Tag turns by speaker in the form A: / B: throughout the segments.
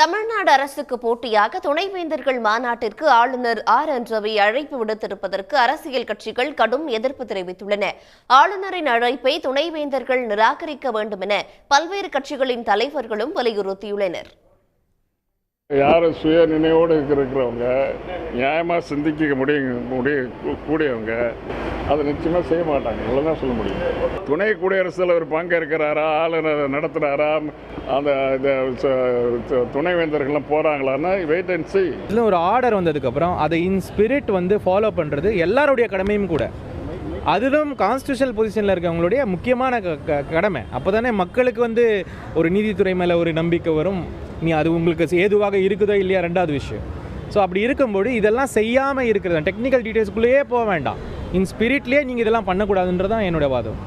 A: தமிழ்நாடு அரசுக்கு போட்டியாக துணைவேந்தர்கள் மாநாட்டிற்கு ஆளுநர் என் ரவி அழைப்பு விடுத்திருப்பதற்கு அரசியல் கட்சிகள் கடும் எதிர்ப்பு தெரிவித்துள்ளன. ஆளுநரின் அழைப்பை துணைவேந்தர்கள் நிராகரிக்க வேண்டும் என பல்வேறு கட்சிகளின் தலைவர்களும் வலியுறுத்தியுள்ளனர்.
B: யாரும் சுய நினைவோடு இருக்கிறவங்க, நியாயமாக சிந்திக்க கூடியவங்க அதை நிச்சயமாக செய்ய மாட்டாங்க. இவ்வளோதான் சொல்ல முடியும். துணை குடியரசுத் தலைவர் பங்கேற்கிறாரா, ஆளுநர் நடத்துகிறாரா, அந்த துணைவேந்தர்கள்லாம் போகிறாங்களான்னா வெயிட் அண்ட் see.
C: இதில் ஒரு ஆர்டர் வந்ததுக்கப்புறம் அதை இன் ஸ்பிரிட் ஃபாலோ பண்ணுறது எல்லாருடைய கடமையும் கூட. அதிலும் கான்ஸ்டியூஷனல் பொசிஷனில் இருக்கவங்களுடைய முக்கியமான கடமை. அப்போ தானே மக்களுக்கு ஒரு நீதித்துறை மேலே ஒரு நம்பிக்கை வரும். அது உங்களுக்கு ஏதுவாக இருக்குதோ இல்லையா ரெண்டாவது விஷயம். ஸோ அப்படி இருக்கும்போது இதெல்லாம் செய்யாமல் இருக்கிறது, டெக்னிக்கல் டீட்டெயில்ஸ்குள்ளேயே போக வேண்டாம். இன் ஸ்பிரிட்லேயே நீங்கள் இதெல்லாம் பண்ணக்கூடாதுன்றது தான் என்னோட வாதம்.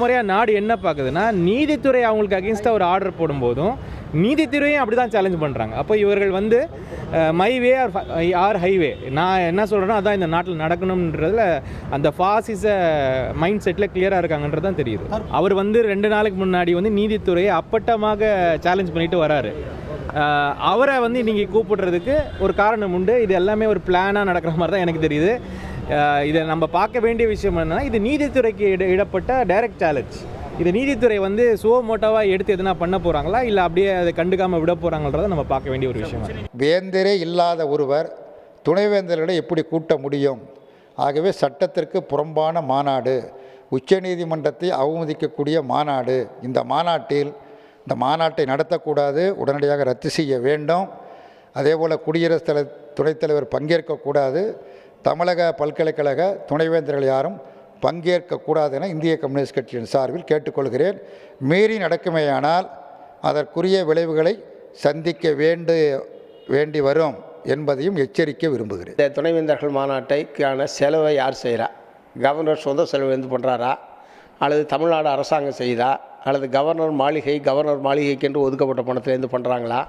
C: முறையாக நாடு என்ன பார்க்குதுன்னா, நீதித்துறை அவங்களுக்கு அகென்ஸ்டாக ஒரு ஆர்டர் போடும்போதும் நீதித்துறையும் அப்படி தான் சேலஞ்ச் பண்ணுறாங்க. அப்போ இவர்கள் மை வே ஆர் ஹைவே, நான் என்ன சொல்கிறேன்னா அதான் இந்த நாட்டில் நடக்கணுன்றதில் அந்த ஃபாசிச மைண்ட் செட்டில் கிளியராக இருக்காங்கன்றது தான் தெரியுது. அவர் 2 நாளைக்கு முன்னாடி நீதித்துறையை அப்பட்டமாக சேலஞ்ச் பண்ணிட்டு வராரு. அவரை நீங்கள் கூப்பிடுறதுக்கு ஒரு காரணம் உண்டு. இது எல்லாமே ஒரு பிளானாக நடக்கிற மாதிரி தான் எனக்கு தெரியுது. இதை நம்ம பார்க்க வேண்டிய விஷயம் என்னன்னா, இது நீதித்துறைக்கு இடப்பட்ட டைரக்ட் சேலஞ்ச். இது நீதித்துறை சுவமோட்டாவாக எடுத்து எதனா பண்ண போகிறாங்களா, இல்லை அப்படியே அதை கண்டுக்காமல் விட போகிறாங்கன்றதை நம்ம பார்க்க வேண்டிய ஒரு விஷயம்.
D: வேந்தரே இல்லாத ஒருவர் துணைவேந்தர்களை எப்படி கூட்ட முடியும்? ஆகவே சட்டத்திற்கு புறம்பான மாநாடு, உச்சநீதிமன்றத்தை அவமதிக்கக்கூடிய மாநாடு. இந்த மாநாட்டை நடத்தக்கூடாது, உடனடியாக ரத்து செய்ய வேண்டும். அதேபோல் குடியரசுத் துணைத் தலைவர் பங்கேற்கக்கூடாது. தமிழக பல்கலைக்கழக துணைவேந்தர்கள் யாரும் பங்கேற்கக்கூடாது என இந்திய கம்யூனிஸ்ட் கட்சியின் சார்பில் கேட்டுக்கொள்கிறேன். மீறி நடக்குமேயானால் அதற்குரிய விளைவுகளை சந்திக்க வேண்டி வரும் என்பதையும் எச்சரிக்க விரும்புகிறேன்.
E: இந்த துணைவேந்தர்கள் மாநாட்டைக்கான செலவை யார் செய்கிறா? கவர்னர் சொந்த செலவு பண்ணுறாரா, அல்லது தமிழ்நாடு அரசாங்கம் செய்தா, அல்லது கவர்னர் மாளிகைக்கென்று ஒதுக்கப்பட்ட பணத்திலேருந்து பண்ணுறாங்களா,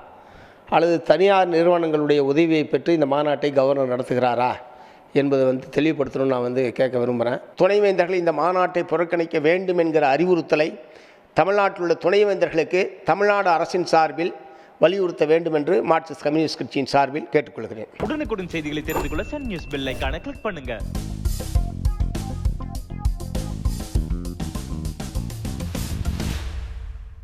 E: அல்லது தனியார் நிறுவனங்களுடைய உதவியை பெற்று இந்த மாநாட்டை கவர்னர் நடத்துகிறாரா என்பதை தெளிவுபடுத்தணும்னு நான் கேட்க விரும்புகிறேன். துணைவேந்தர்கள் இந்த மாநாட்டை புறக்கணிக்க வேண்டும் என்கிற அறிவுறுத்தலை தமிழ்நாட்டில் உள்ள துணைவேந்தர்களுக்கு தமிழ்நாடு அரசின் சார்பில் வலியுறுத்த வேண்டும் என்று மார்க்சிஸ்ட் கம்யூனிஸ்ட் கட்சியின் சார்பில் கேட்டுக்கொள்கிறேன்.
F: உடனுக்குடன் செய்திகளை தெரிந்து கொள்ள சன் நியூஸ் பெல் ஐகானை கிளிக் பண்ணுங்க.